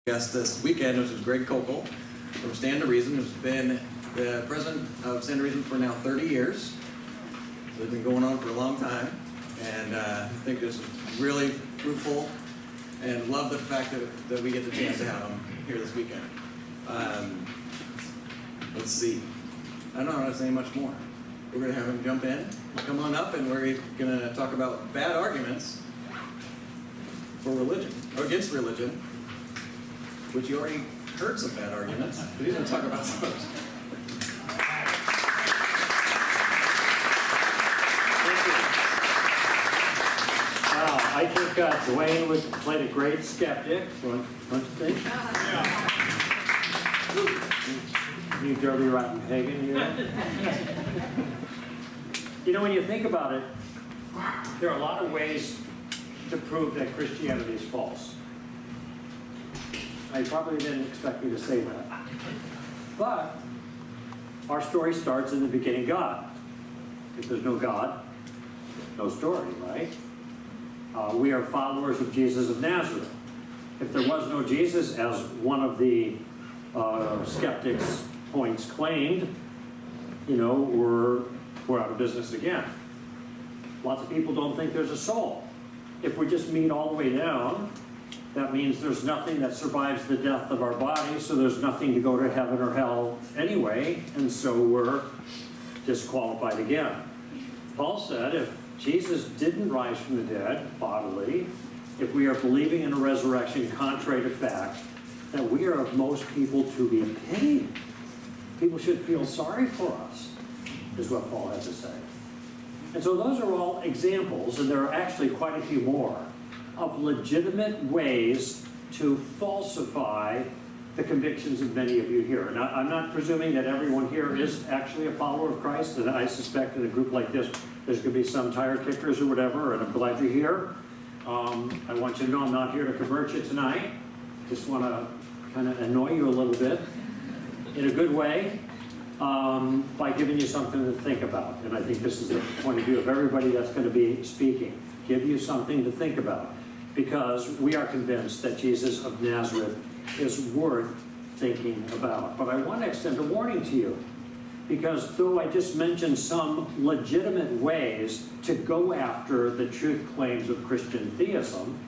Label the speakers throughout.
Speaker 1: Guest this weekend, which is Greg Koukl from Stand to Reason, who's been the president of Stand to Reason for now 30 years. So they've been going on for a long time, and I think this is really fruitful, and love the fact that we get the chance to have him here this weekend. Let's see. I don't know how to say much more. We're going to have him jump in, come on up, and we're going to talk about bad arguments for religion, or against religion, which you already heard some bad arguments, but he's going to talk about those.
Speaker 2: Wow, I think Dwayne played a great skeptic, don't you think?
Speaker 3: Yeah.
Speaker 2: You dirty, rotten pagan, you know? You know, when you think about it, there are a lot of ways to prove that Christianity is false. I probably didn't expect you to say that. But our story starts in the beginning God. If there's no God, no story, right? We are followers of Jesus of Nazareth. If there was no Jesus, as one of the skeptics' points claimed, you know, we're out of business again. Lots of people don't think there's a soul. If we just meet all the way down, that means there's nothing that survives the death of our body, so there's nothing to go to heaven or hell anyway, and so we're disqualified again. Paul said if Jesus didn't rise from the dead bodily, if we are believing in a resurrection contrary to fact, that we are of most people to be pitied. People should feel sorry for us, is what Paul had to say. And so those are all examples, and there are actually quite a few more, of legitimate ways to falsify the convictions of many of you here. And I'm not presuming that everyone here is actually a follower of Christ, and I suspect in a group like this, there's going to be some tire kickers or whatever, and I'm glad you're here. I want you to know I'm not here to convert you tonight. Just want to kind of annoy you a little bit in a good way by giving you something to think about. And I think this is the point of view of everybody that's going to be speaking. Give you something to think about, because we are convinced that Jesus of Nazareth is worth thinking about. But I want to extend a warning to you, because though I just mentioned some legitimate ways to go after the truth claims of Christian theism,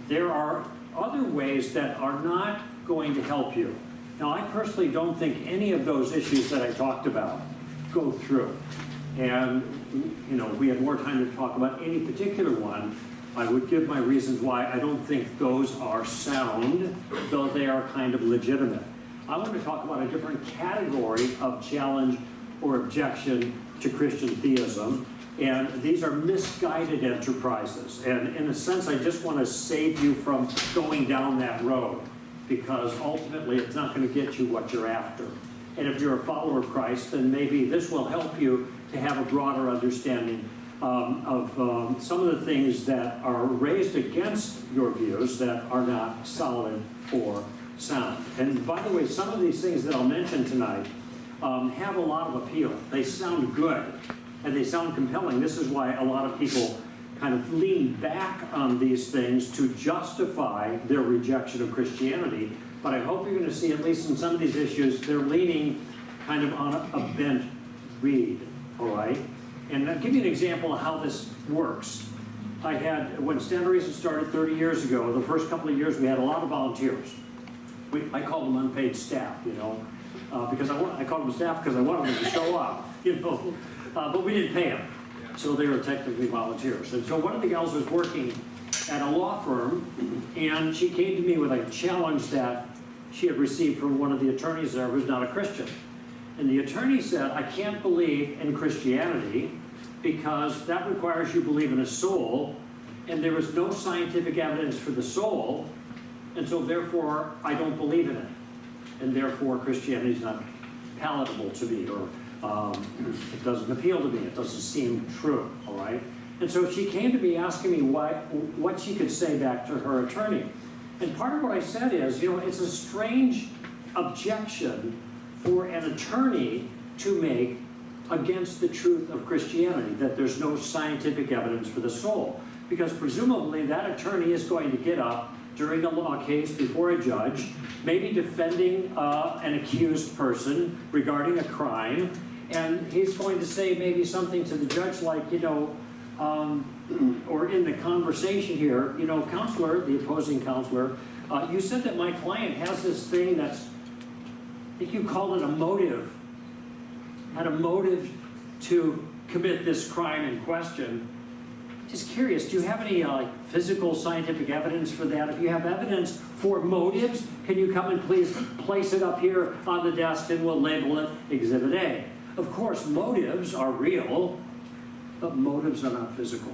Speaker 2: there are other ways that are not going to help you. Now, I personally don't think any of those issues that I talked about go through. And, you know, if we had more time to talk about any particular one, I would give my reasons why I don't think those are sound, though they are kind of legitimate. I want to talk about a different category of challenge or objection to Christian theism, and these are misguided enterprises. And in a sense, I just want to save you from going down that road, because ultimately it's not going to get you what you're after. And if you're a follower of Christ, then maybe this will help you to have a broader understanding of some of the things that are raised against your views that are not solid or sound. And by the way, some of these things that I'll mention tonight have a lot of appeal. They sound good, and they sound compelling. This is why a lot of people kind of lean back on these things to justify their rejection of Christianity. But I hope you're going to see, at least in some of these issues, they're leaning kind of on a bent reed, all right? And I'll give you an example of how this works. When Stand to Reason started 30 years ago, the first couple of years we had a lot of volunteers. I called them unpaid staff, you know, because I called them staff because I wanted them to show up, you know, but we didn't pay them. So they were technically volunteers. And so one of the gals was working at a law firm, and she came to me with a challenge that she had received from one of the attorneys there who's not a Christian. And the attorney said, I can't believe in Christianity because that requires you believe in a soul, and there is no scientific evidence for the soul, and so therefore I don't believe in it. And therefore Christianity is not palatable to me, or it doesn't appeal to me, it doesn't seem true, all right? And so she came to me asking me what she could say back to her attorney. And part of what I said is, you know, it's a strange objection for an attorney to make against the truth of Christianity, that there's no scientific evidence for the soul. Because presumably that attorney is going to get up during a law case before a judge, maybe defending an accused person regarding a crime, and he's going to say maybe something to the judge like, or in the conversation here, counselor, the opposing counselor, you said that my client has this thing that's, I think you called it a motive, had a motive to commit this crime in question. Just curious, do you have any physical scientific evidence for that? If you have evidence for motives, can you come and please place it up here on the desk and we'll label it Exhibit A? Of course, motives are real, but motives are not physical.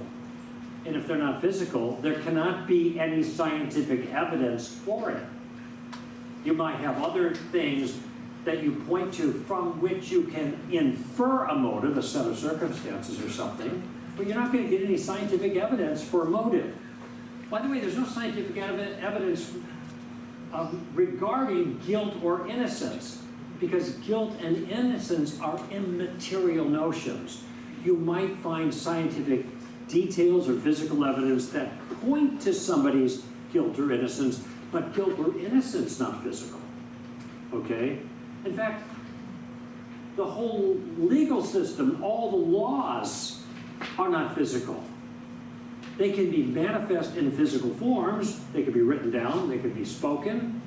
Speaker 2: And if they're not physical, there cannot be any scientific evidence for it. You might have other things that you point to from which you can infer a motive, a set of circumstances or something, but you're not going to get any scientific evidence for a motive. By the way, there's no scientific evidence regarding guilt or innocence, because guilt and innocence are immaterial notions. You might find scientific details or physical evidence that point to somebody's guilt or innocence, but guilt or innocence not physical, okay? In fact, the whole legal system, all the laws are not physical. They can be manifest in physical forms. They can be written down, they can be spoken.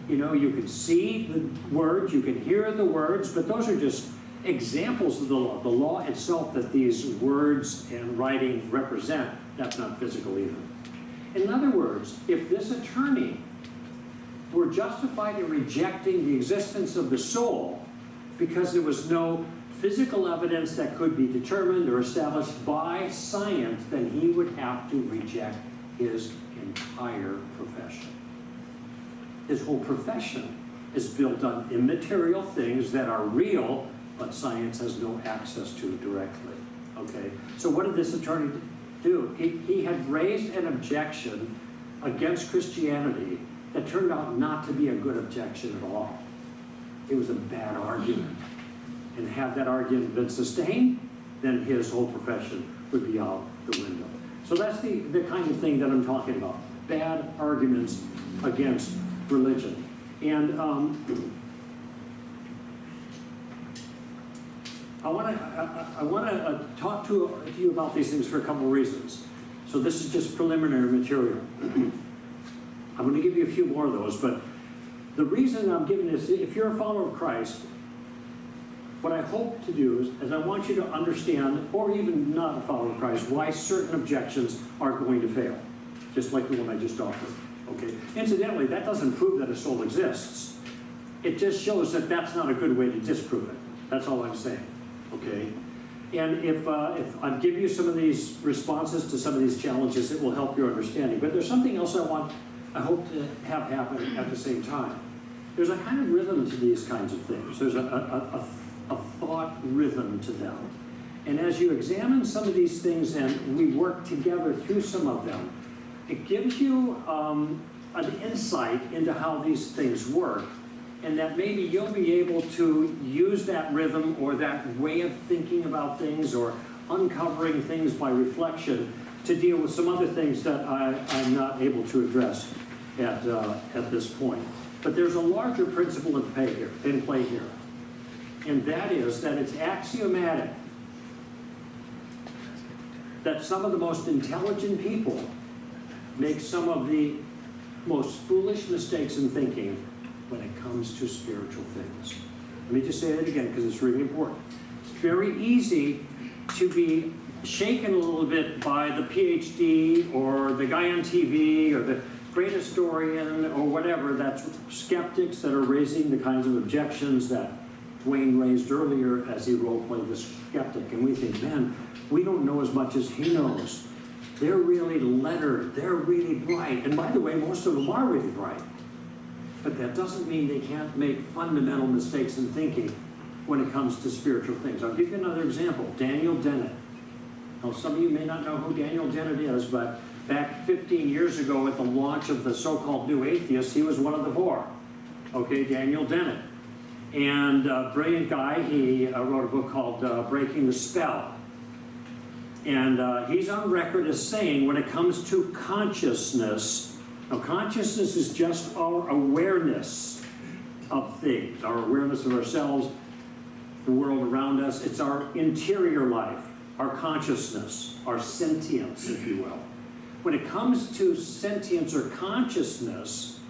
Speaker 2: You can see the words, you can hear the words, but those are just examples of the law. The law itself that these words and writing represent, that's not physical either. In other words, if this attorney were justified in rejecting the existence of the soul because there was no physical evidence that could be determined or established by science, then he would have to reject his entire profession. His whole profession is built on immaterial things that are real, but science has no access to directly. Okay, so what did this attorney do? He had raised an objection against Christianity that turned out not to be a good objection at all. It was a bad argument. And had that argument been sustained, then his whole profession would be out the window. So that's the kind of thing that I'm talking about. Bad arguments against religion. And I want to talk to you about these things for a couple of reasons. So this is just preliminary material. I'm going to give you a few more of those, but the reason I'm giving this, if you're a follower of Christ, what I hope to do is I want you to understand, or even not a follower of Christ, why certain objections are going to fail, just like the one I just offered. Okay. Incidentally, that doesn't prove that a soul exists. It just shows that that's not a good way to disprove it. That's all I'm saying. Okay. And if I give you some of these responses to some of these challenges, it will help your understanding. But there's something else I hope to have happen at the same time. There's a kind of rhythm to these kinds of things. There's a thought rhythm to them. And as you examine some of these things and we work together through some of them, it gives you an insight into how these things work, and that maybe you'll be able to use that rhythm or that way of thinking about things or uncovering things by reflection to deal with some other things that I'm not able to address at this point. But there's a larger principle in play here, and that is that it's axiomatic that some of the most intelligent people make some of the most foolish mistakes in thinking when it comes to spiritual things. Let me just say that again because it's really important. It's very easy to be shaken a little bit by the PhD or the guy on TV or the great historian or whatever, that's skeptics that are raising the kinds of objections that Dwayne raised earlier as he role-played the skeptic. And we think, man, we don't know as much as he knows. They're really lettered, they're really bright. And by the way, most of them are really bright. But that doesn't mean they can't make fundamental mistakes in thinking when it comes to spiritual things. I'll give you another example, Daniel Dennett. Now, some of you may not know who Daniel Dennett is, but back 15 years ago at the launch of the so-called New Atheists, he was one of the four. Okay, Daniel Dennett. And brilliant guy, he wrote a book called Breaking the Spell. And he's on record as saying when it comes to consciousness, Now, consciousness is just our awareness of things, our awareness of ourselves, the world around us. It's our interior life, our consciousness, our sentience, if you will. When it comes to sentience or consciousness,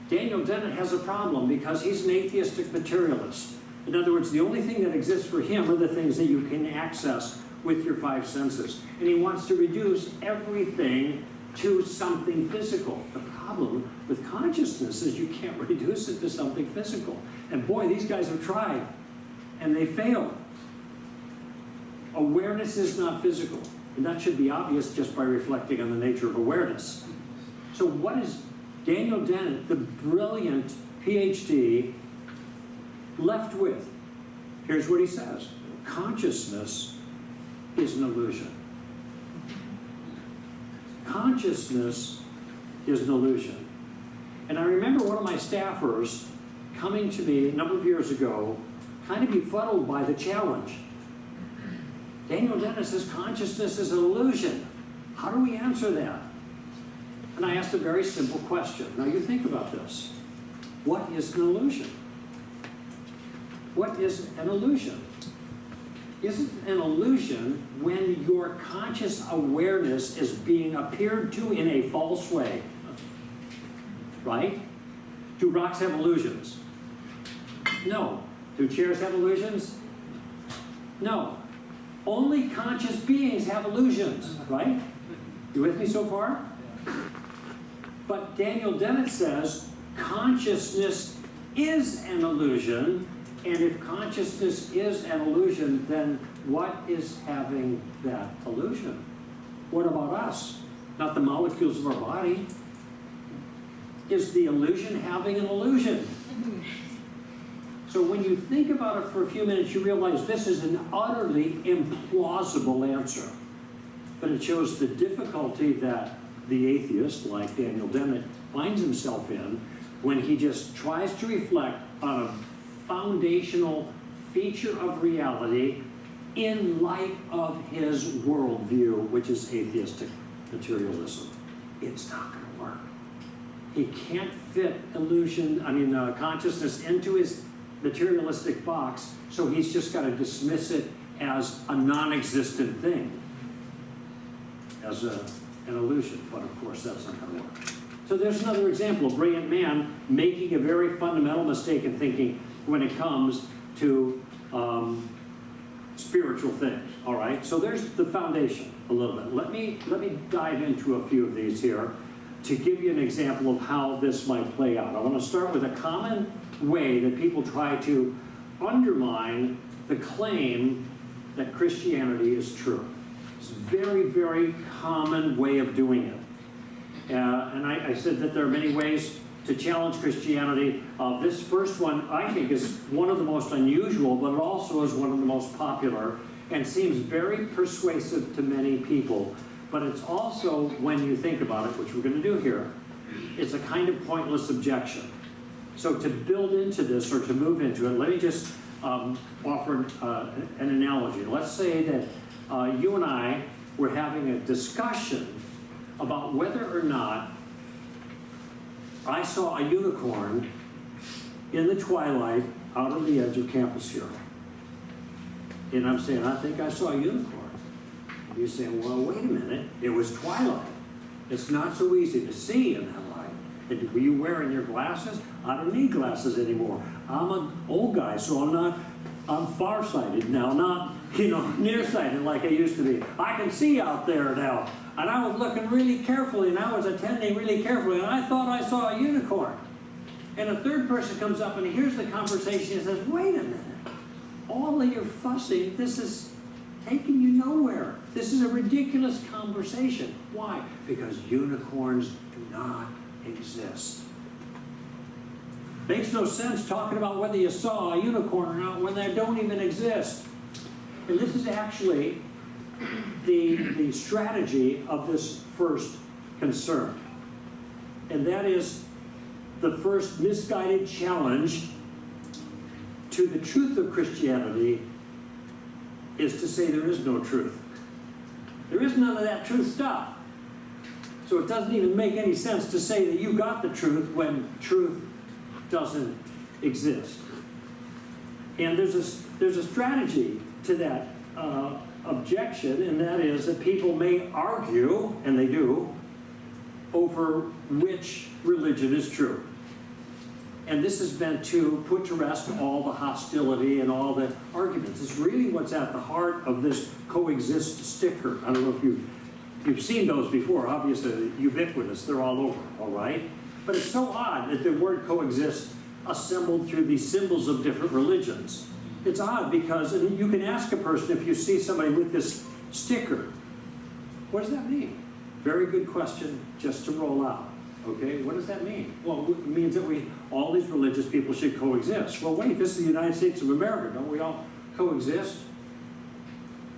Speaker 2: Daniel Dennett has a problem because he's an atheistic materialist. In other words, the only thing that exists for him are the things that you can access with your five senses. And he wants to reduce everything to something physical. The problem with consciousness is you can't reduce it to something physical. And boy, these guys have tried, and they failed. Awareness is not physical. And that should be obvious just by reflecting on the nature of awareness. So what is Daniel Dennett, the brilliant PhD, left with? Here's what he says. Consciousness is an illusion. Consciousness is an illusion. And I remember one of my staffers coming to me a number of years ago, kind of befuddled by the challenge. Daniel Dennett says consciousness is an illusion. How do we answer that? And I asked a very simple question. Now you think about this. What is an illusion? What is an illusion? Isn't an illusion when your conscious awareness is being appeared to in a false way? Right? Do rocks have illusions? No. Do chairs have illusions? No. Only conscious beings have illusions, right? You with me so far? But Daniel Dennett says consciousness is an illusion, and if consciousness is an illusion, then what is having that illusion? What about us? Not the molecules of our body. Is the illusion having an illusion? So when you think about it for a few minutes, you realize this is an utterly implausible answer. But it shows the difficulty that the atheist, like Daniel Dennett, finds himself in when he just tries to reflect on a foundational feature of reality in light of his worldview, which is atheistic materialism. It's not going to work. He can't fit consciousness into his materialistic box, so he's just got to dismiss it as a non-existent thing, as an illusion. But of course, that's not going to work. So there's another example, a brilliant man making a very fundamental mistake in thinking when it comes to spiritual things. All right, so there's the foundation a little bit. Let me dive into a few of these here to give you an example of how this might play out. I want to start with a common way that people try to undermine the claim that Christianity is true. It's a very, very common way of doing it. And I said that there are many ways to challenge Christianity. This first one, I think, is one of the most unusual, but it also is one of the most popular and seems very persuasive to many people. But it's also, when you think about it, which we're going to do here, it's a kind of pointless objection. So to build into this or to move into it, let me just offer an analogy. Let's say that you and I were having a discussion about whether or not I saw a unicorn in the twilight out on the edge of campus here. And I'm saying, I think I saw a unicorn. And you're saying, well, wait a minute, it was twilight. It's not so easy to see in that light. And were you wearing your glasses? I don't need glasses anymore. I'm an old guy, so I'm farsighted now, not, nearsighted like I used to be. I can see out there now. And I was looking really carefully, and I was attending really carefully, and I thought I saw a unicorn. And a third person comes up and he hears the conversation and says, wait a minute, all of your fussing, this is taking you nowhere. This is a ridiculous conversation. Why? Because unicorns do not exist. Makes no sense talking about whether you saw a unicorn or not when they don't even exist. And this is actually the strategy of this first concern. And that is the first misguided challenge to the truth of Christianity is to say there is no truth. There is none of that truth stuff. So it doesn't even make any sense to say that you got the truth when truth doesn't exist. And there's a strategy to that objection, and that is that people may argue, and they do, over which religion is true. And this is meant to put to rest all the hostility and all the arguments. It's really what's at the heart of this coexist sticker. I don't know if you've seen those before. Obviously, ubiquitous. They're all over, all right? But it's so odd that the word coexist assembled through these symbols of different religions. It's odd because you can ask a person if you see somebody with this sticker, what does that mean? Very good question just to roll out. Okay, what does that mean? Well, it means that all these religious people should coexist. Well, wait, this is the United States of America. Don't we all coexist?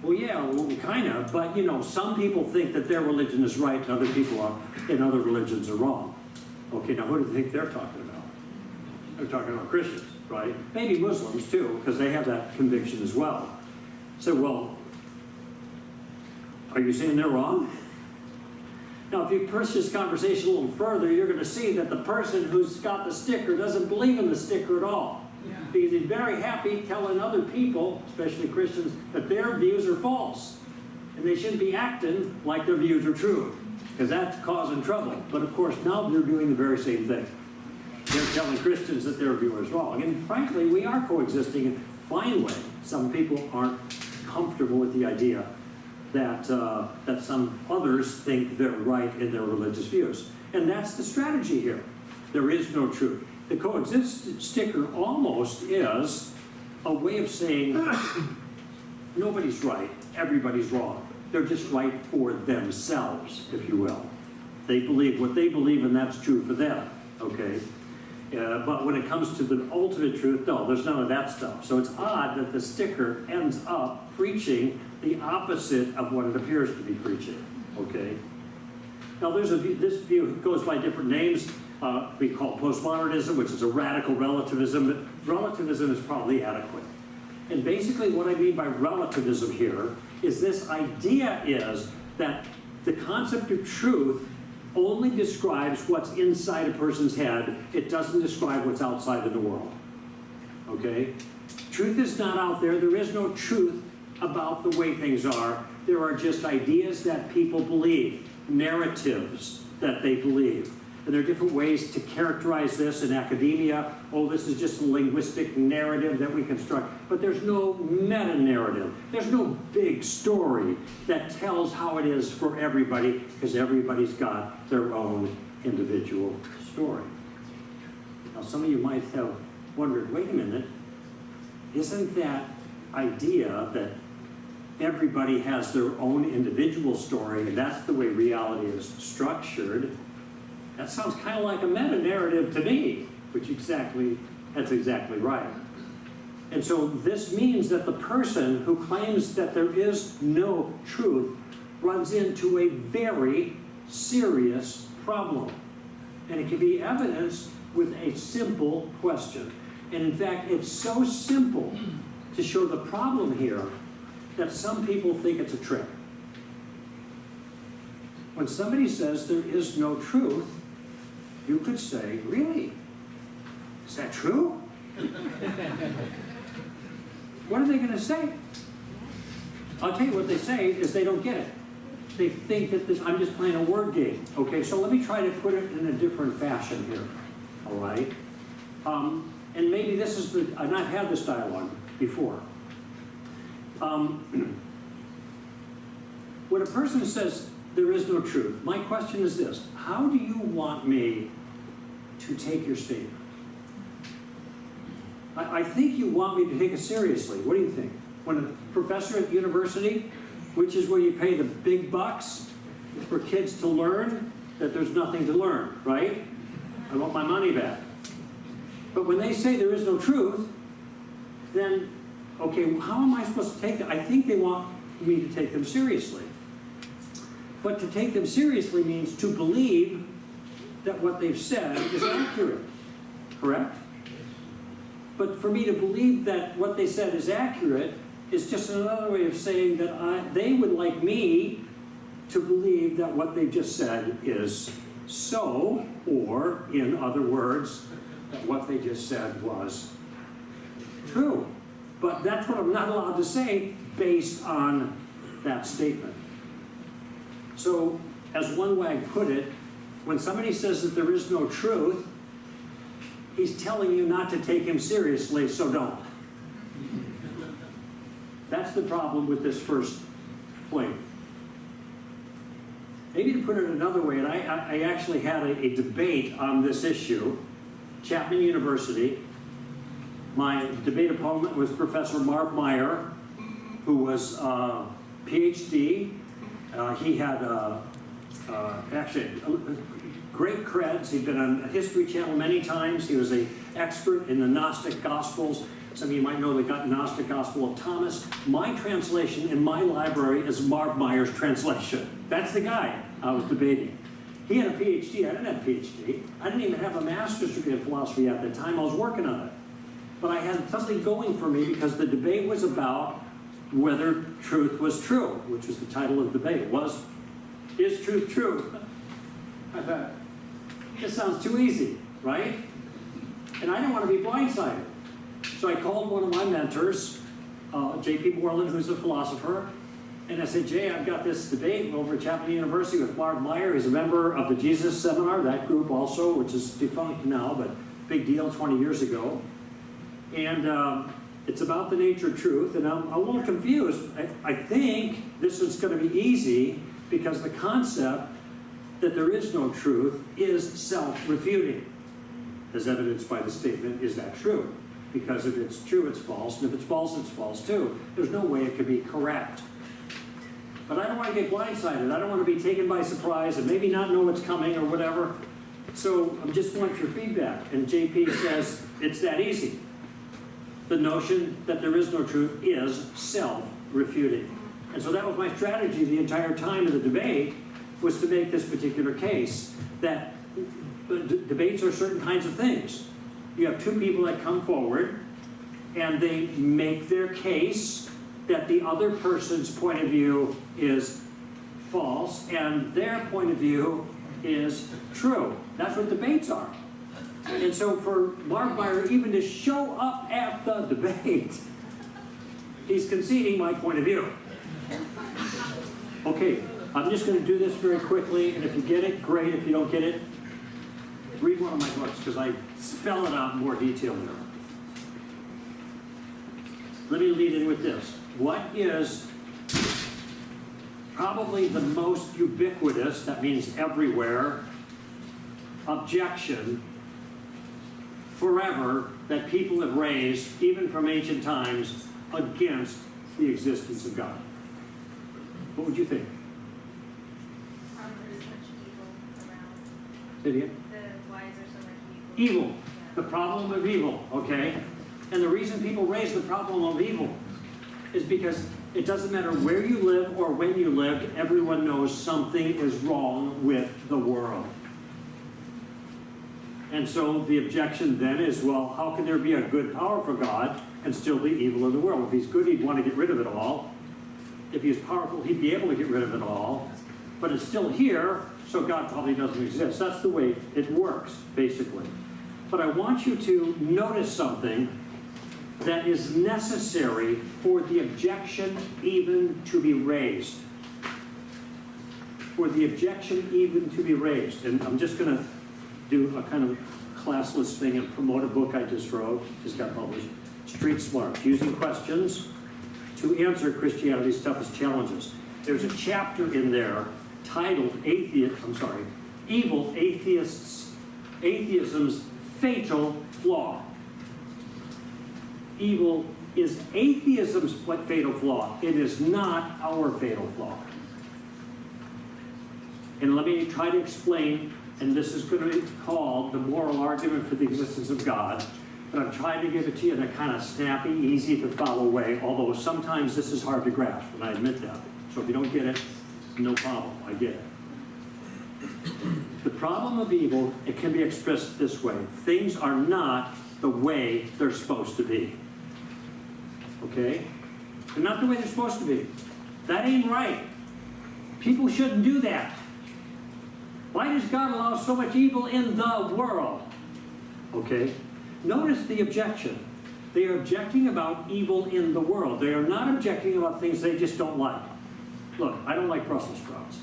Speaker 2: Well, yeah, well, kind of, but you know, some people think that their religion is right and other people in other religions are wrong. Okay, now who do you think they're talking about? They're talking about Christians, right? Maybe Muslims too, because they have that conviction as well. So, well, are you saying they're wrong? Now, if you push this conversation a little further, you're going to see that the person who's got the sticker doesn't believe in the sticker at all. Yeah. Because he's very happy telling other people, especially Christians, that their views are false. And they shouldn't be acting like their views are true, because that's causing trouble. But of course, now they're doing the very same thing. They're telling Christians that their view is wrong. And frankly, we are coexisting in a fine way. Some people aren't comfortable with the idea that some others think they're right in their religious views. And that's the strategy here. There is no truth. The coexist sticker almost is a way of saying nobody's right, everybody's wrong. They're just right for themselves, if you will. They believe what they believe, and that's true for them, okay? But when it comes to the ultimate truth, no, there's none of that stuff. So it's odd that the sticker ends up preaching the opposite of what it appears to be preaching, okay? Now there's this view goes by different names. We call it postmodernism, which is a radical relativism, but relativism is probably adequate. And basically what I mean by relativism here is this idea is that the concept of truth only describes what's inside a person's head. It doesn't describe what's outside of the world, okay? Truth is not out there. There is no truth about the way things are. There are just ideas that people believe, narratives that they believe. And there are different ways to characterize this in academia. Oh, this is just a linguistic narrative that we construct. But there's no meta-narrative. There's no big story that tells how it is for everybody, because everybody's got their own individual story. Now, some of you might have wondered, wait a minute, isn't that idea that everybody has their own individual story, and that's the way reality is structured, that sounds kind of like a meta-narrative to me, that's exactly right. And so this means that the person who claims that there is no truth runs into a very serious problem. And it can be evidenced with a simple question. And in fact, it's so simple to show the problem here that some people think it's a trick. When somebody says there is no truth, you could say, really? Is that true? What are they going to say? I'll tell you what they say is they don't get it. They think that I'm just playing a word game. Okay, so let me try to put it in a different fashion here. All right? And maybe this is I've not had this dialogue before. When a person says there is no truth, my question is this: how do you want me to take your statement? I think you want me to take it seriously. What do you think? When a professor at university, which is where you pay the big bucks for kids to learn that there's nothing to learn, right? I want my money back. But when they say there is no truth, then, okay, how am I supposed to take it? I think they want me to take them seriously. But to take them seriously means to believe that what they've said is accurate, correct? But for me to believe that what they said is accurate is just another way of saying that they would like me to believe that what they've just said is so, or in other words, that what they just said was true. But that's what I'm not allowed to say based on that statement. So, as one wag put it, when somebody says that there is no truth, he's telling you not to take him seriously, so don't. That's the problem with this first point. Maybe to put it another way, and I actually had a debate on this issue, Chapman University. My debate opponent was Professor Marv Meyer, who was a PhD. He had actually great creds. He'd been on History Channel many times. He was an expert in the Gnostic Gospels. Some of you might know the Gnostic Gospel of Thomas. My translation in my library is Marv Meyer's translation. That's the guy I was debating. He had a PhD. I didn't have a PhD. I didn't even have a master's degree in philosophy at the time. I was working on it. But I had something going for me because the debate was about whether truth was true, which was the title of the debate. Is truth true? I thought, this sounds too easy, right? And I didn't want to be blindsided. So I called one of my mentors, J.P. Moreland, who's a philosopher, and I said, Jay, I've got this debate over at Chapman University with Marv Meyer. He's a member of the Jesus Seminar, that group also, which is defunct now, but big deal 20 years ago. And it's about the nature of truth, and I'm a little confused. I think this is going to be easy because the concept that there is no truth is self-refuting, as evidenced by the statement, is that true? Because if it's true, it's false, and if it's false too. There's no way it could be correct. But I don't want to get blindsided. I don't want to be taken by surprise and maybe not know what's coming or whatever. So I just want your feedback. And JP says it's that easy. The notion that there is no truth is self-refuting. And so that was my strategy the entire time of the debate, was to make this particular case, that debates are certain kinds of things. You have two people that come forward, and they make their case that the other person's point of view is false, and their point of view is true. That's what debates are. And so for Marv Meyer even to show up at the debate, he's conceding my point of view. Okay, I'm just going to do this very quickly, and if you get it, great. If you don't get it, read one of my books, because I spell it out in more detail there. Let me lead in with this. What is probably the most ubiquitous, that means everywhere, objection forever that people have raised, even from ancient times, against the existence of God? What would you think?
Speaker 3: There's much evil around.
Speaker 2: Say it again?
Speaker 3: Why is there so much evil?
Speaker 2: Evil. The problem of evil, okay? And the reason people raise the problem of evil is because it doesn't matter where you live or when you live, everyone knows something is wrong with the world. And so the objection then is, well, how can there be a good, powerful God and still be evil in the world? If he's good, he'd want to get rid of it all. If he's powerful, he'd be able to get rid of it all. But it's still here, so God probably doesn't exist. That's the way it works, basically. But I want you to notice something that is necessary for the objection even to be raised. For the objection even to be raised. And I'm just going to do a kind of classless thing and promote a book I just wrote, just got published, Street Smart, using questions to answer Christianity's toughest challenges. There's a chapter in there titled Evil Atheism's Fatal Flaw. Evil is atheism's fatal flaw. It is not our fatal flaw. And let me try to explain, and this is going to be called the moral argument for the existence of God, but I'm trying to give it to you in a kind of snappy, easy to follow way, although sometimes this is hard to grasp, and I admit that. So if you don't get it, no problem, I get it. The problem of evil, it can be expressed this way. Things are not the way they're supposed to be. Okay? They're not the way they're supposed to be. That ain't right. People shouldn't do that. Why does God allow so much evil in the world? Okay, notice the objection. They are objecting about evil in the world. They are not objecting about things they just don't like. Look, I don't like Brussels sprouts.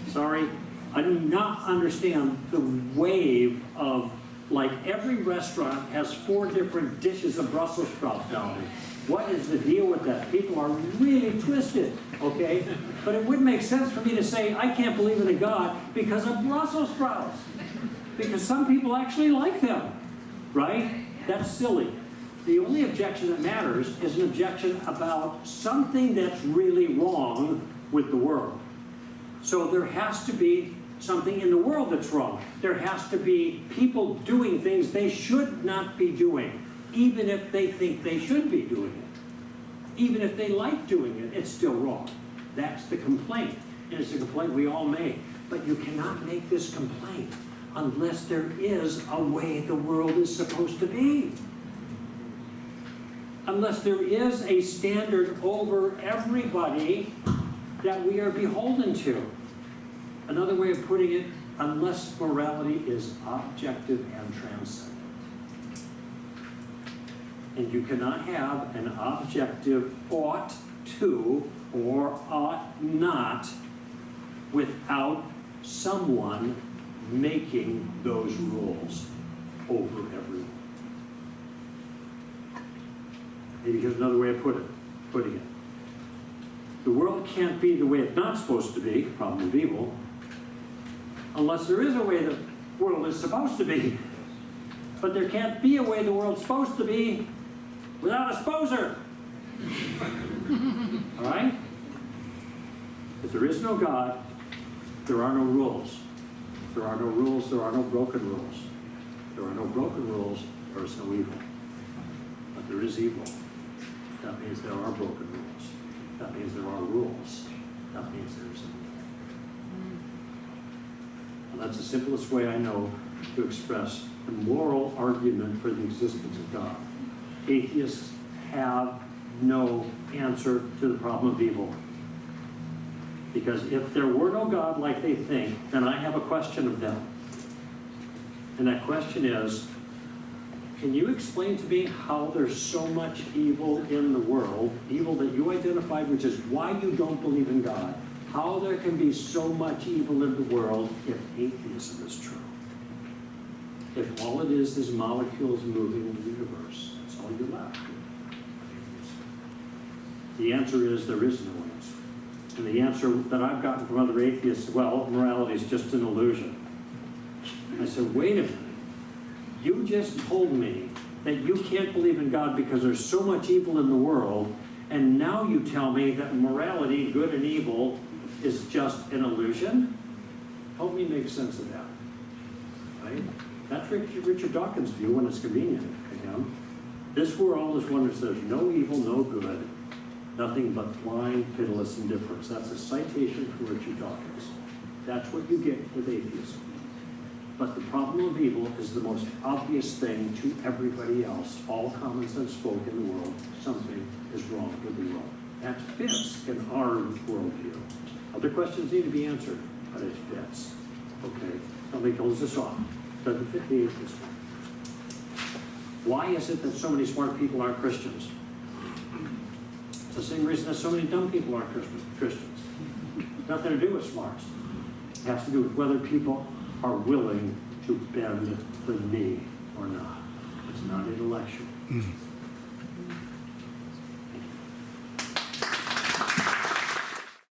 Speaker 2: Sorry, I do not understand the wave of, like, every restaurant has 4 different dishes of Brussels sprouts nowadays. What is the deal with that? People are really twisted, okay? But it would make sense for me to say, I can't believe in a God because of Brussels sprouts. Because some people actually like them, right? That's silly. The only objection that matters is an objection about something that's really wrong with the world. So there has to be something in the world that's wrong. There has to be people doing things they should not be doing, even if they think they should be doing it. Even if they like doing it, it's still wrong. That's the complaint. And it's a complaint we all make. But you cannot make this complaint unless there is a way the world is supposed to be. Unless there is a standard over everybody that we are beholden to. Another way of putting it, unless morality is objective and transcendent. And you cannot have an objective ought to or ought not without someone making those rules over everyone. Maybe here's another way of putting it. The world can't be the way it's not supposed to be, problem of evil, unless there is a way the world is supposed to be. But there can't be a way the world's supposed to be without a sposer. All right? If there is no God, there are no rules. If there are no rules, there are no broken rules. If there are no broken rules, there is no evil. But there is evil. That means there are broken rules. That means there are rules. That means there is evil. And that's the simplest way I know to express the moral argument for the existence of God. Atheists have no answer to the problem of evil. Because if there were no God like they think, then I have a question of them. And that question is, can you explain to me how there's so much evil in the world, evil that you identified, which is why you don't believe in God, how there can be so much evil in the world if atheism is true? If all it is molecules moving in the universe, that's all you're left with. The answer is there is no answer. And the answer that I've gotten from other atheists, well, morality is just an illusion. I said, wait a minute. You just told me that you can't believe in God because there's so much evil in the world, and now you tell me that morality, good and evil, is just an illusion? Help me make sense of that. Right? That's Richard Dawkins' view when it's convenient to him. This world is one that says no evil, no good, nothing but blind, pitiless indifference. That's a citation from Richard Dawkins. That's what you get with atheism. But the problem of evil is the most obvious thing to everybody else. All common sense folk in the world, something is wrong with the world. That fits in our worldview. Other questions need to be answered, but it fits. Okay, somebody kills this off. Doesn't fit the atheist. Why is it that so many smart people aren't Christians? It's the same reason that so many dumb people aren't Christians. Nothing to do with smarts. It has to do with whether people are willing to bend the knee or not. It's not intellectual.